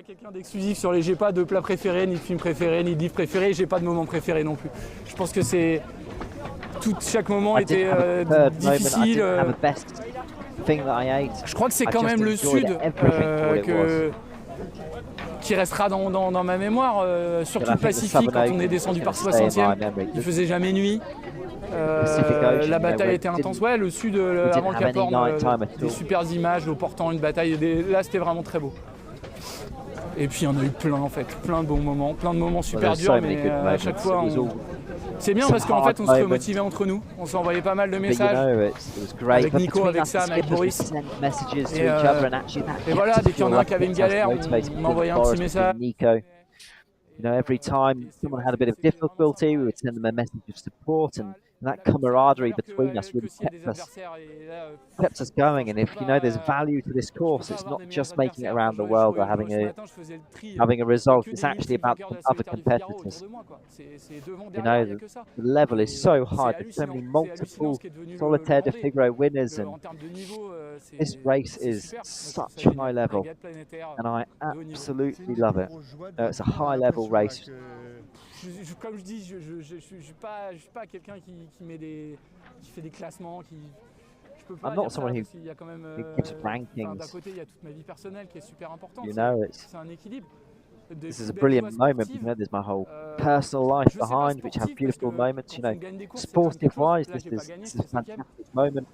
quelqu'un d'exclusif sur les. J'ai pas de plat préféré, ni de film préféré, ni de livre préféré. J'ai pas de moment préféré non plus. Je pense que chaque moment était difficile. Je crois que c'est quand même le Sud qui restera dans ma mémoire, surtout le Pacifique, quand on est descendu par 60e. Il faisait jamais nuit. La bataille était intense. Ouais, le Sud, avant le Cap Horn, des super images, au portant une bataille. Là, c'était vraiment très beau. Et puis, il y en a eu plein, en fait. Plein de bons moments, plein de moments super durs, mais à chaque fois, c'est bien parce qu'en fait, on se remotivait entre nous. On s'envoyait pas mal de messages. Avec Nico, avec Sam, avec Boris. Et voilà, dès qu'il y en a un qui avait une galère, on envoyait un petit message. You know, every time someone had a bit of difficulty, we would send them a message of support, and that camaraderie between us really kept us going. And if you know there's value to this course, it's not just making it around the world or having a result. It's actually about the other competitors. You know, the level is so high. There's so many multiple Solitaire de Figaro winners, and this race is such high level, and I absolutely love it. It's a high level race. Comme je dis, je suis pas quelqu'un qui fait des classements, je peux pas. I'm not someone who il y a quand même gives rankings. D'un côté, il y a toute ma vie personnelle qui est super importante. You know, c'est un équilibre. This is a brilliant moment. You know, there's my whole personal life behind, which have beautiful moments. You know, sportive-wise, this is a fantastic moment.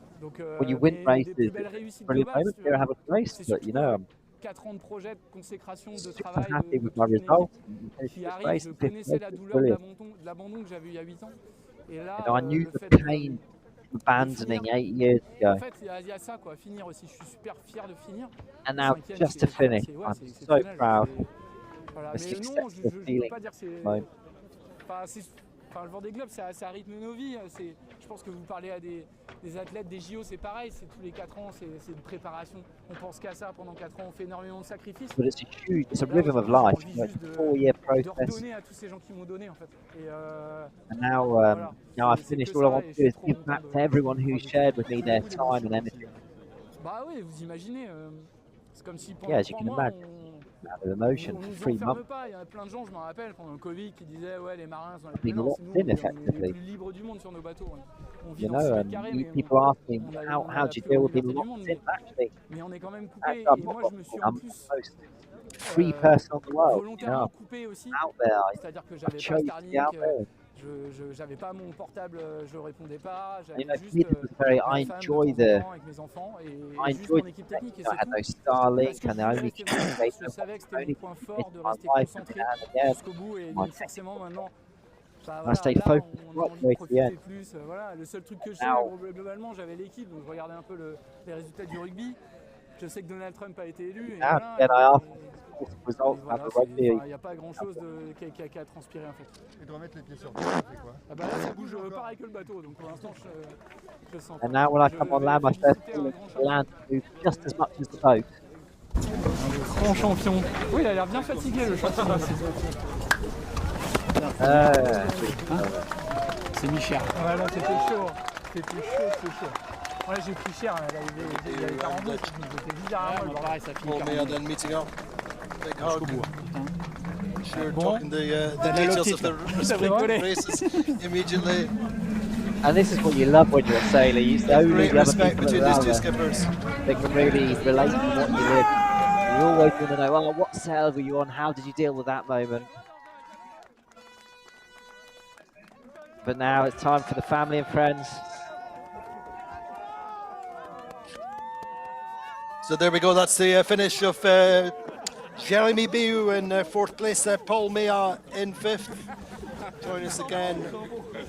When you win races, it's a brilliant moment. You have a race, but you know, 4 ans de projet, de consécration, de super travail. happy with my result. Qui arrive, je connaissais la douleur de l'abandon que j'avais eu il y a 8 ans. Et là, I knew the pain of abandoning 8 years ago. En fait, il y a ça, quoi, finir aussi. Je suis super fier de finir. And now, just to finish, I'm so proud. Voilà. The Mais non, success, je the peux feeling. pas dire que c'est. Enfin, le Vendée Globe, ça rythme nos vies. Je pense que vous parlez à des athlètes, des JO, c'est pareil. C'est tous les 4 ans, c'est une préparation. On pense qu'à ça pendant 4 ans. On fait énormément de sacrifices. But it's a rhythm of life. You know, it's a 4-year De process. redonner à tous ces gens qui m'ont donné, en fait. Et And now I've finished. All I want to do is give back to everyone who shared with me their time and energy. Bah oui, vous imaginez. C'est comme si pendant Yeah, as you 3 can mois, imagine. Out of emotion on for nous 3 enferme months. pas. Il y a plein de gens, je m'en rappelle, pendant le Covid, qui disaient ouais, les marins sont les Been plus locked in, on est les effectively. plus libres du monde sur nos bateaux. On vit You dans know, 6 and mètres carrés, mais people ask me on a how la do you plus deal grande with being liberté du locked monde, in? Actually, mais on est quand même coupé. I'm Et moi, je me suis en the plus most free person in the world. You volontairement know, coupé aussi. out there. C'est-à-dire que I j'avais pas chose to be Starlink, out there. j'avais pas mon portable, je répondais pas, You j'avais know, juste for me, this was very. ma I femme enjoy de temps en the. temps avec mes enfants et I juste enjoyed mon équipe the technique et I c'est had tout. no Parce Starlink, que and je the voulais only rester moi, communication je savais que c'était only mon point fort de my rester wife concentré and again. jusqu'au bout et my donc forcément maintenant bah, I voilà, stayed là focused on a right envie way de to the profiter end. plus. Voilà, le seul truc que je sais Now- globalement, j'avais l'équipe donc je regardais un peu les résultats du rugby. Je sais que Donald Trump a été élu et Now, voilà, then I asked et results voilà, of the rugby. il n'y a pas grand chose qui a transpiré en fait. Et de remettre les pieds sur terre, ça fait quoi? Ah bah là ça bouge pareil que le bateau donc pour l'instant je sens And pas. now, when I Je come on vais land, my féliciter first un feeling grand is to land move just as much as the boat. Grand champion. Oui, il a l'air bien fatigué le champion aussi. C'est mi-cher. Voilà, c'était chaud. C'était chaud. Ouais, j'ai pris cher, il y avait 42, j'étais bizarrement pareil, ça finit Paul 42. Meilhat then meeting up. Big hug. Sure, Bon. talking the details of the respective races immediately. And this is what you love when you're a sailor. You only Great the other respect people between these two around skippers. they can really relate to what you live. You always want to know, well, what sail were you on? How did you deal with that moment? But now it's time for the family and friends. So there we go. That's the finish of Jérémie Beyou in 4th place, Paul Meilhat in 5th. Join us again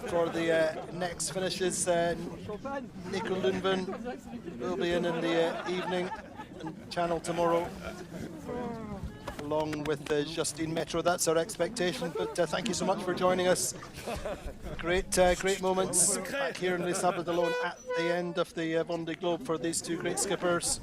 for the next finishes. Nico Lundven will be in the evening and Channel tomorrow, along with Justine Metro. That's our expectation. But thank you so much for joining us. Great moments back here in Les Sables d'Olonne at the end of the Vendée Globe for these two great skippers.